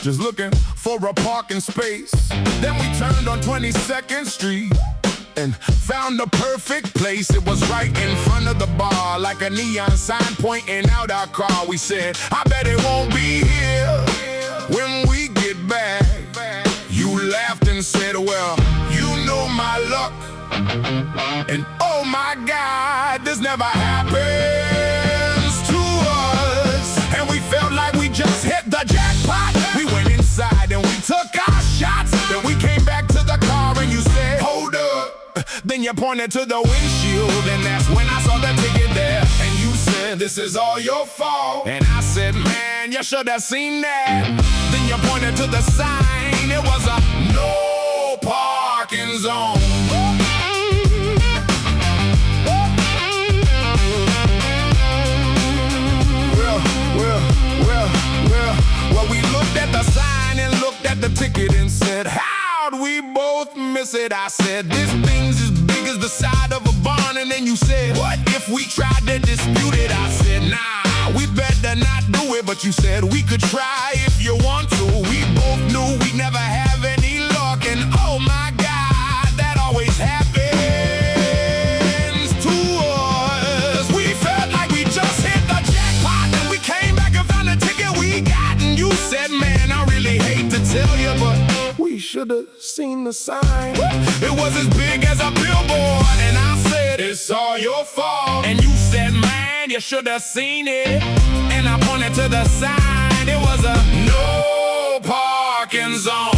just looking for a parking space. Then we turned on 22nd Street and found the perfect place. It was right in front of the bar, like a neon sign pointing out our car. We said, I bet it won't be here when we get back. You laughed and said, well, you know my luck. And oh my God, this never happens to us. And we felt like we just hit the jackpot. We went inside and we took our shots. Then we came back to the car and you said, hold up. Then you pointed to the windshield, and that's when I saw the ticket there. And you said, this is all your fault. And I said, man, you should have seen that. Then you pointed to the sign. It was a no parking zone. Well, we looked at the sign and looked at the ticket and said, how'd we both miss it? I said, this thing's as big as the side of a barn. And then you said, what if we tried to dispute it? I said, nah, we better not do it. But you said, we could try if you want to. We both knew we'd never have any luck. And oh my God, that always happens to us. We felt like we just hit the jackpot. And we came back and found the ticket we got. And you said, man, I really hate to tell you, but we should have seen the sign. It was as big as a billboard. And I said, it's all your fault. And you said, man, you should have seen it. And I pointed to the sign. It was a no parking zone.